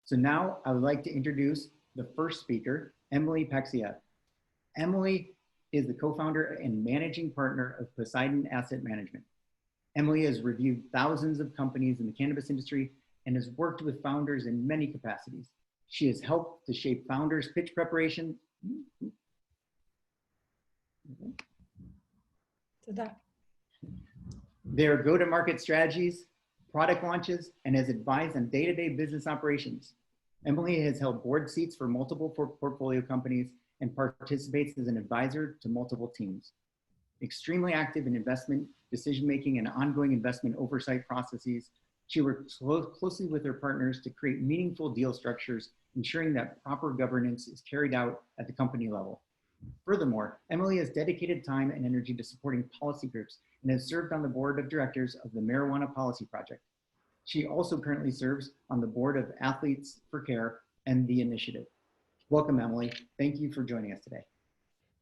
So now I would like to introduce the first speaker, Emily Paxhia. Emily is the co-founder and managing partner of Poseidon Asset Management. Emily has reviewed thousands of companies in the cannabis industry and has worked with founders in many capacities. She has helped to shape founders' pitch preparation. Their go-to-market strategies, product launches, and has advised on day-to-day business operations. Emily has held board seats for multiple portfolio companies and participates as an advisor to multiple teams. Extremely active in investment decision-making and ongoing investment oversight processes, she works closely with her partners to create meaningful deal structures, ensuring that proper governance is carried out at the company level. Furthermore, Emily has dedicated time and energy to supporting policy groups and has served on the board of directors of the Marijuana Policy Project. She also currently serves on the board of Athletes for Care and the Initiative. Welcome, Emily. Thank you for joining us today.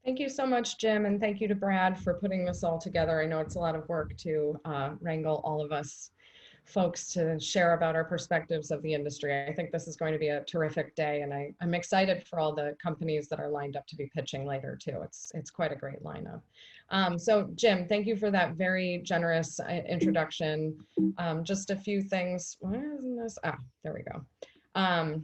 Thank you so much, Jim, and thank you to Brad for putting this all together. I know it's a lot of work to wrangle all of us folks to share about our perspectives of the industry. I think this is going to be a terrific day, and I'm excited for all the companies that are lined up to be pitching later too. It's quite a great lineup. So Jim, thank you for that very generous introduction. Just a few things. Where isn't this? Ah, there we go.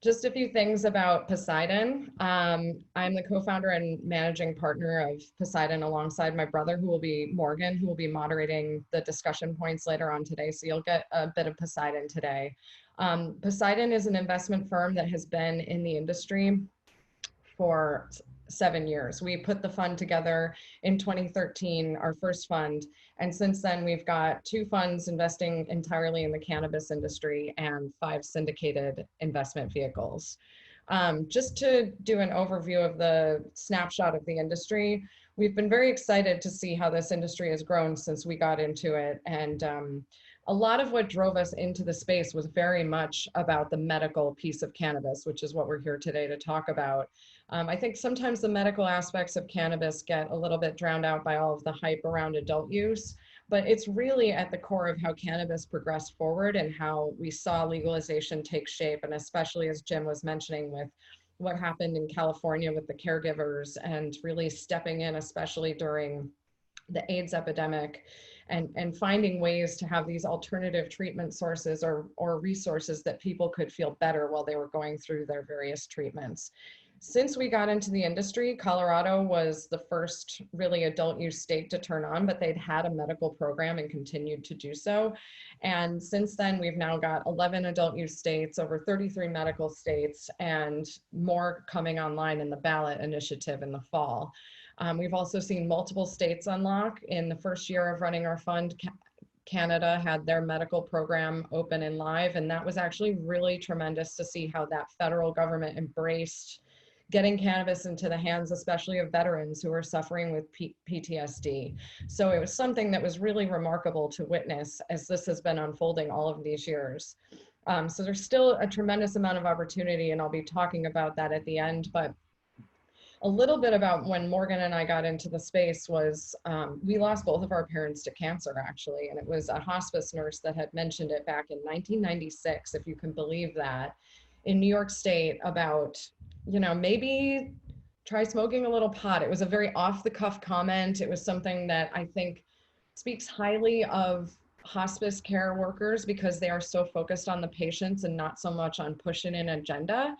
Just a few things about Poseidon. I'm the co-founder and managing partner of Poseidon alongside my brother, Morgan, who will be moderating the discussion points later on today. So you'll get a bit of Poseidon today. Poseidon is an investment firm that has been in the industry for 7 years. We put the fund together in 2013, our first fund. And since then, we've got 2 funds investing entirely in the cannabis industry and 5 syndicated investment vehicles. Just to do an overview of the snapshot of the industry, we've been very excited to see how this industry has grown since we got into it. And a lot of what drove us into the space was very much about the medical piece of cannabis, which is what we're here today to talk about. I think sometimes the medical aspects of cannabis get a little bit drowned out by all of the hype around adult use, but it's really at the core of how cannabis progressed forward and how we saw legalization take shape, and especially as Jim was mentioning with what happened in California with the caregivers and really stepping in, especially during the AIDS epidemic, and finding ways to have these alternative treatment sources or resources that people could feel better while they were going through their various treatments. Since we got into the industry, Colorado was the first really adult use state to turn on, but they'd had a medical program and continued to do so. And since then, we've now got 11 adult use states, over 33 medical states, and more coming online in the ballot initiative in the fall. We've also seen multiple states unlock. In the first year of running our fund, Canada had their medical program open and live, and that was actually really tremendous to see how that federal government embraced getting cannabis into the hands, especially of veterans who are suffering with PTSD. So it was something that was really remarkable to witness as this has been unfolding all of these years. So there's still a tremendous amount of opportunity, and I'll be talking about that at the end. But a little bit about when Morgan and I got into the space was we lost both of our parents to cancer, actually, and it was a hospice nurse that had mentioned it back in 1996, if you can believe that, in New York State about, you know, maybe try smoking a little pot. It was a very off-the-cuff comment. It was something that I think speaks highly of hospice care workers because they are so focused on the patients and not so much on pushing an agenda.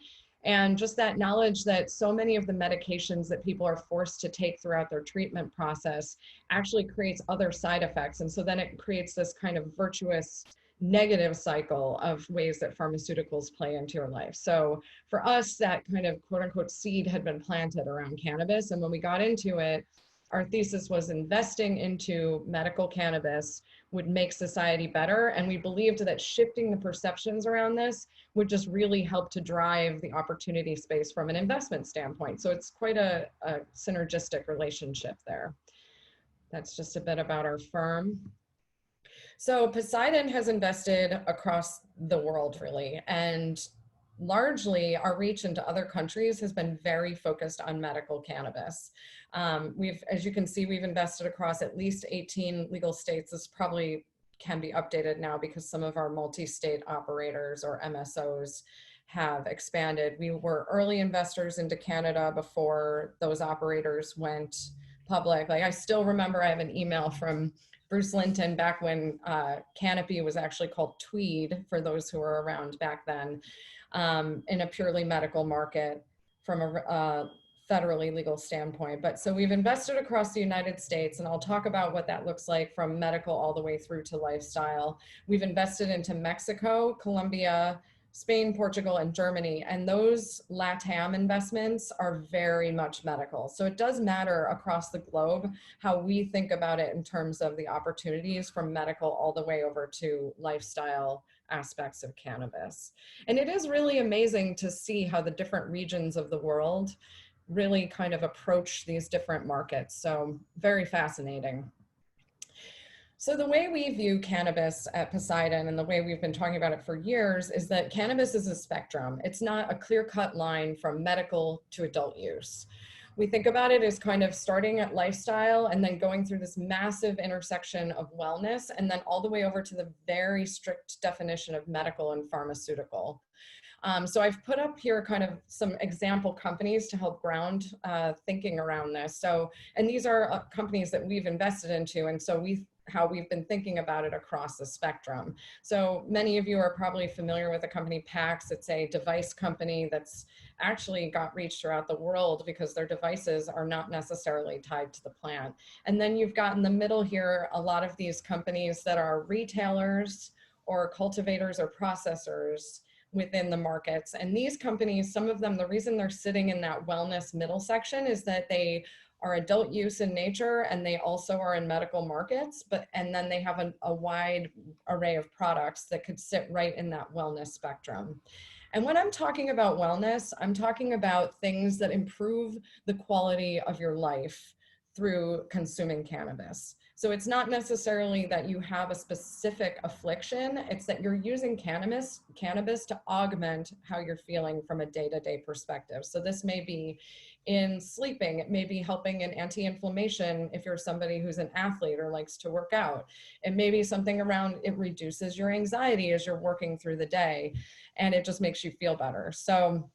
And just that knowledge that so many of the medications that people are forced to take throughout their treatment process actually creates other side effects. And so then it creates this kind of virtuous negative cycle of ways that pharmaceuticals play into your life. So for us, that kind of quote unquote seed had been planted around cannabis. And when we got into it, our thesis was investing into medical cannabis would make society better. And we believed that shifting the perceptions around this would just really help to drive the opportunity space from an investment standpoint. So it's quite a synergistic relationship there. That's just a bit about our firm. So Poseidon has invested across the world, really, and largely our reach into other countries has been very focused on medical cannabis. As you can see, we've invested across at least 18 legal states. This probably can be updated now because some of our multi-state operators or MSOs have expanded. We were early investors into Canada before those operators went public. Like I still remember, I have an email from Bruce Linton back when Canopy was actually called Tweed, for those who were around back then, in a purely medical market from a federally legal standpoint. But so we've invested across the United States, and I'll talk about what that looks like from medical all the way through to lifestyle. We've invested into Mexico, Colombia, Spain, Portugal, and Germany. And those LATAM investments are very much medical. So it does matter across the globe how we think about it in terms of the opportunities from medical all the way over to lifestyle aspects of cannabis. And it is really amazing to see how the different regions of the world really kind of approach these different markets. So very fascinating. So the way we view cannabis at Poseidon, and the way we've been talking about it for years, is that cannabis is a spectrum. It's not a clear-cut line from medical to adult use. We think about it as kind of starting at lifestyle and then going through this massive intersection of wellness, and then all the way over to the very strict definition of medical and pharmaceutical. So I've put up here kind of some example companies to help ground thinking around this. So, and these are companies that we've invested into, and so how we've been thinking about it across the spectrum. So many of you are probably familiar with the company Pax. It's a device company that's actually got reach throughout the world because their devices are not necessarily tied to the plant. And then you've got in the middle here a lot of these companies that are retailers or cultivators or processors within the markets. And these companies, some of them, the reason they're sitting in that wellness middle section is that they are adult use in nature, and they also are in medical markets, and then they have a wide array of products that could sit right in that wellness spectrum. And when I'm talking about wellness, I'm talking about things that improve the quality of your life through consuming cannabis. So it's not necessarily that you have a specific affliction, it's that you're using cannabis to augment how you're feeling from a day-to-day perspective. So this may be in sleeping, it may be helping in anti-inflammation if you're somebody who's an athlete or likes to work out. It may be something around, it reduces your anxiety as you're working through the day, and it just makes you feel better. So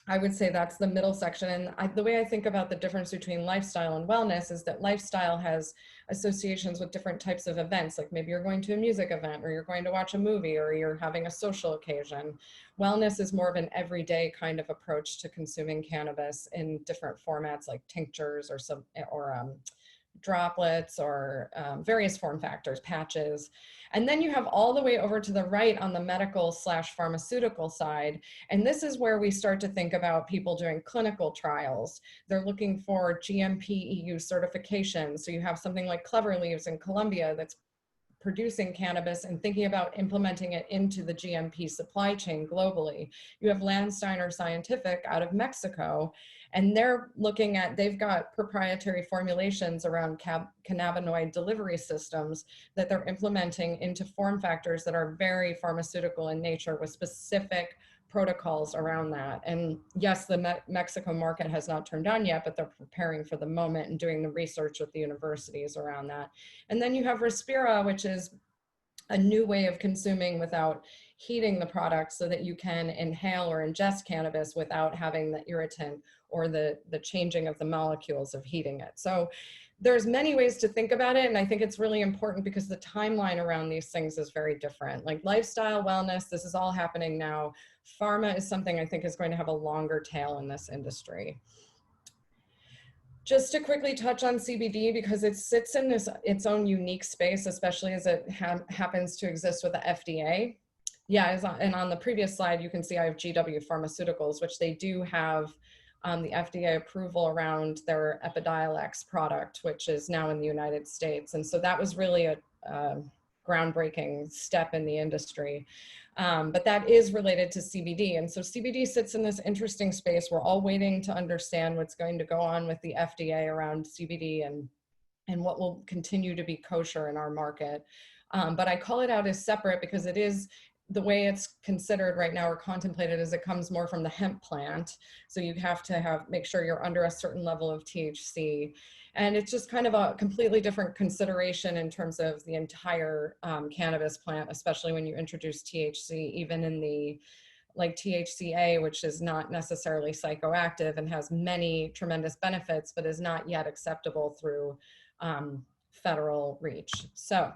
I would say that's the middle section. And the way I think about the difference between lifestyle and wellness is that lifestyle has associations with different types of events, like maybe you're going to a music event, or you're going to watch a movie, or you're having a social occasion. Wellness is more of an everyday kind of approach to consuming cannabis in different formats, like tinctures or droplets or various form factors, patches. And then you have all the way over to the right on the medical/pharmaceutical side. And this is where we start to think about people doing clinical trials. They're looking for GMP EU certification. So you have something like Clever Leaves in Colombia that's producing cannabis and thinking about implementing it into the GMP supply chain globally. You have Landsteiner Scientific out of Mexico, and they're looking at, they've got proprietary formulations around cannabinoid delivery systems that they're implementing into form factors that are very pharmaceutical in nature with specific protocols around that. And yes, the Mexico market has not turned on yet, but they're preparing for the moment and doing the research with the universities around that. And then you have Respira, which is a new way of consuming without heating the product so that you can inhale or ingest cannabis without having the irritant or the changing of the molecules of heating it. So there's many ways to think about it. And I think it's really important because the timeline around these things is very different. Like lifestyle, wellness, this is all happening now. Pharma is something I think is going to have a longer tail in this industry. Just to quickly touch on CBD, because it sits in its own unique space, especially as it happens to exist with the FDA. Yeah, and on the previous slide, you can see I have GW Pharmaceuticals, which they do have the FDA approval around their Epidiolex product, which is now in the United States. And so that was really a groundbreaking step in the industry. But that is related to CBD. And so CBD sits in this interesting space. We're all waiting to understand what's going to go on with the FDA around CBD and what will continue to be kosher in our market. But I call it out as separate because it is the way it's considered right now or contemplated is it comes more from the hemp plant. So you have to make sure you're under a certain level of THC. And it's just kind of a completely different consideration in terms of the entire cannabis plant, especially when you introduce THC, even in the like THCA, which is not necessarily psychoactive and has many tremendous benefits, but is not yet acceptable through federal reach. So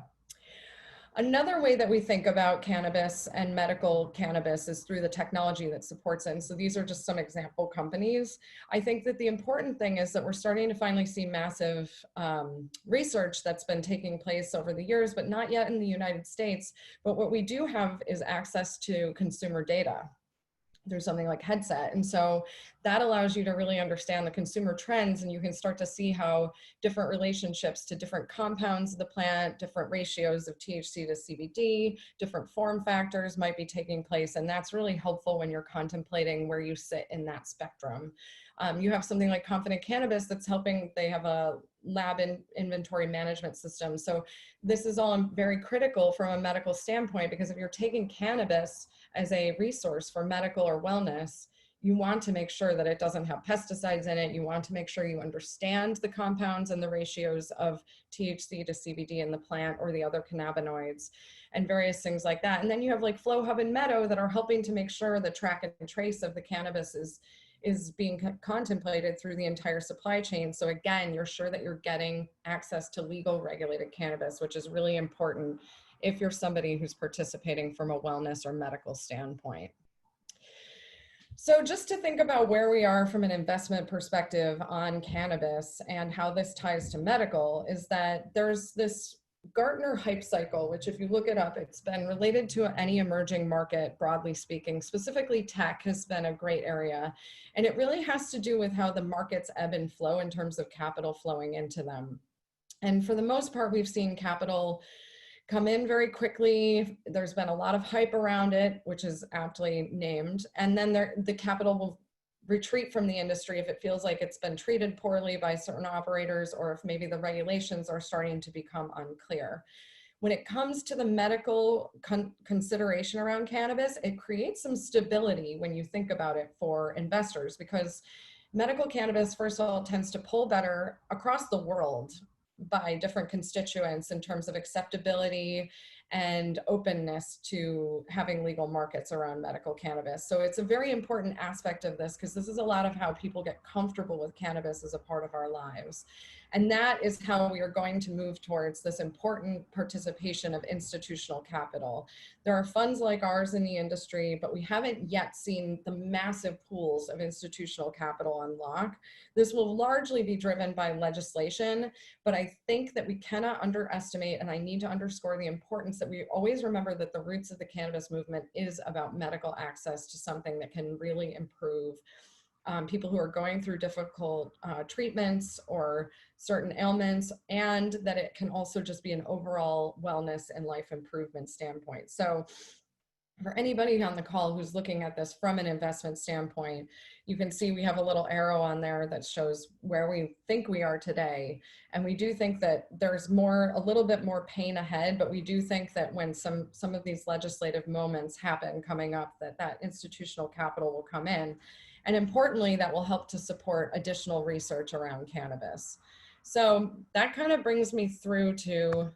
another way that we think about cannabis and medical cannabis is through the technology that supports it. And so these are just some example companies. I think that the important thing is that we're starting to finally see massive research that's been taking place over the years, but not yet in the United States. But what we do have is access to consumer data through something like Headset. And so that allows you to really understand the consumer trends, and you can start to see how different relationships to different compounds of the plant, different ratios of THC to CBD, different form factors might be taking place. And that's really helpful when you're contemplating where you sit in that spectrum. You have something like Confident Cannabis that's helping, they have a lab inventory management system. So this is all very critical from a medical standpoint, because if you're taking cannabis as a resource for medical or wellness, you want to make sure that it doesn't have pesticides in it. You want to make sure you understand the compounds and the ratios of THC to CBD in the plant or the other cannabinoids and various things like that. And then you have like Flow Hub and Meadow that are helping to make sure the track and trace of the cannabis is being contemplated through the entire supply chain. So again, you're sure that you're getting access to legal regulated cannabis, which is really important if you're somebody who's participating from a wellness or medical standpoint. So just to think about where we are from an investment perspective on cannabis and how this ties to medical is that there's this Gartner hype cycle, which if you look it up, it's been related to any emerging market, broadly speaking. Specifically, tech has been a great area. And it really has to do with how the markets ebb and flow in terms of capital flowing into them. And for the most part, we've seen capital come in very quickly. There's been a lot of hype around it, which is aptly named. And then the capital will retreat from the industry if it feels like it's been treated poorly by certain operators, or if maybe the regulations are starting to become unclear. When it comes to the medical consideration around cannabis, it creates some stability when you think about it for investors, because medical cannabis, first of all, tends to pull better across the world by different constituents in terms of acceptability and openness to having legal markets around medical cannabis. So it's a very important aspect of this, because this is a lot of how people get comfortable with cannabis as a part of our lives. And that is how we are going to move towards this important participation of institutional capital. There are funds like ours in the industry, but we haven't yet seen the massive pools of institutional capital unlock. This will largely be driven by legislation, but I think that we cannot underestimate, and I need to underscore the importance that we always remember that the roots of the cannabis movement is about medical access to something that can really improve people who are going through difficult treatments or certain ailments, and that it can also just be an overall wellness and life improvement standpoint. So for anybody on the call who's looking at this from an investment standpoint, you can see we have a little arrow on there that shows where we think we are today. And we do think that there's a little bit more pain ahead, but we do think that when some of these legislative moments happen coming up, that institutional capital will come in. And importantly, that will help to support additional research around cannabis. So that kind of brings me through to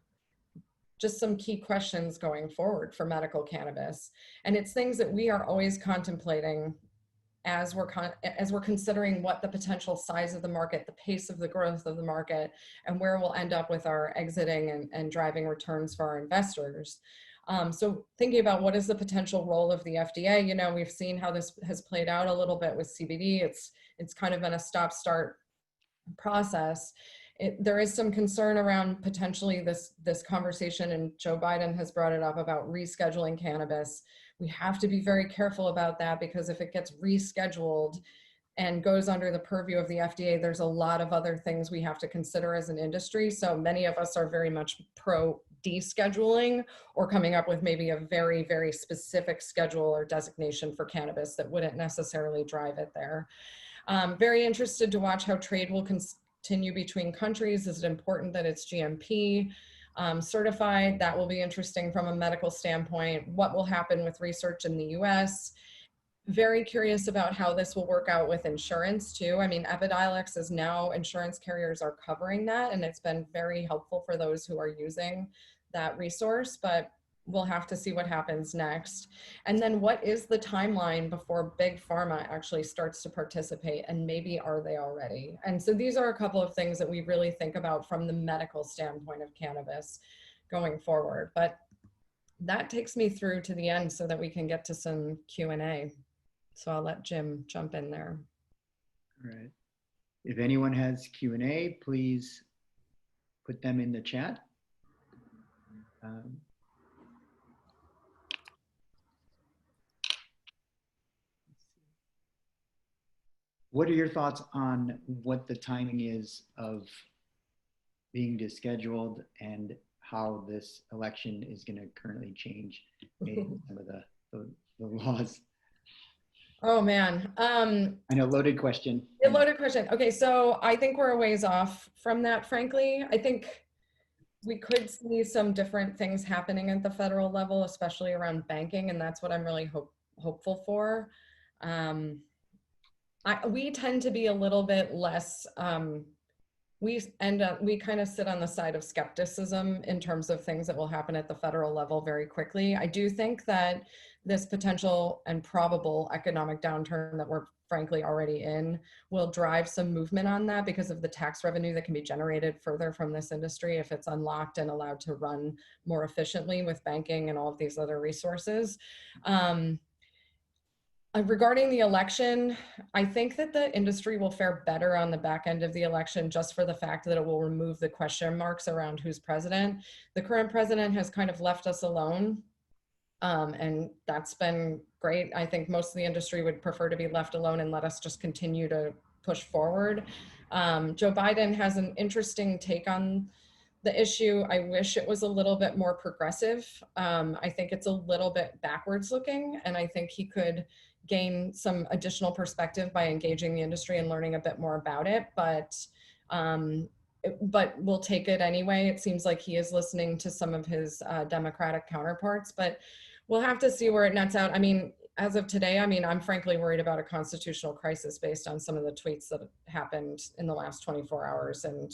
just some key questions going forward for medical cannabis. And it's things that we are always contemplating as we're considering what the potential size of the market, the pace of the growth of the market, and where we'll end up with our exiting and driving returns for our investors. So thinking about what is the potential role of the FDA, we've seen how this has played out a little bit with CBD. It's kind of been a stop-start process. There is some concern around potentially this conversation, and Joe Biden has brought it up about rescheduling cannabis. We have to be very careful about that, because if it gets rescheduled and goes under the purview of the FDA, there's a lot of other things we have to consider as an industry. So many of us are very much pro descheduling, or coming up with maybe a very, very specific schedule or designation for cannabis that wouldn't necessarily drive it there. Very interested to watch how trade will continue between countries. Is it important that it's GMP? certified. That will be interesting from a medical standpoint. What will happen with research in the US? Very curious about how this will work out with insurance too. I mean, Epidiolex is now, insurance carriers are covering that, and it's been very helpful for those who are using that resource, but we'll have to see what happens next. And then what is the timeline before big pharma actually starts to participate, and maybe are they already? And so these are a couple of things that we really think about from the medical standpoint of cannabis going forward. But that takes me through to the end so that we can get to some Q&A. So I'll let Jim jump in there. All right. If anyone has Q&A, please put them in the chat. What are your thoughts on what the timing is of being descheduled and how this election is going to currently change maybe some of the laws? Oh man. I know, loaded question. A loaded question. Okay, so I think we're a ways off from that, frankly. I think we could see some different things happening at the federal level, especially around banking, and that's what I'm really hopeful for. We tend to be a little bit less, we kind of sit on the side of skepticism in terms of things that will happen at the federal level very quickly. I do think that this potential and probable economic downturn that we're frankly already in will drive some movement on that because of the tax revenue that can be generated further from this industry if it's unlocked and allowed to run more efficiently with banking and all of these other resources. Regarding the election, I think that the industry will fare better on the back end of the election just for the fact that it will remove the question marks around who's president. The current president has kind of left us alone, and that's been great. I think most of the industry would prefer to be left alone and let us just continue to push forward. Joe Biden has an interesting take on the issue. I wish it was a little bit more progressive. I think it's a little bit backwards looking, and I think he could gain some additional perspective by engaging the industry and learning a bit more about it, but we'll take it anyway. It seems like he is listening to some of his Democratic counterparts, but we'll have to see where it nets out. I mean, as of today, I mean, I'm frankly worried about a constitutional crisis based on some of the tweets that happened in the last 24 hours and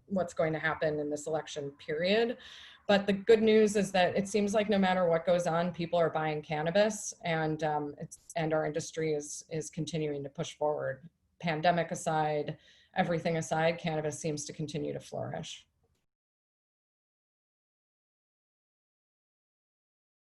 what's going to happen in this election period. But the good news is that it seems like no matter what goes on, people are buying cannabis, and our industry is continuing to push forward. Pandemic aside, everything aside, cannabis seems to continue to flourish.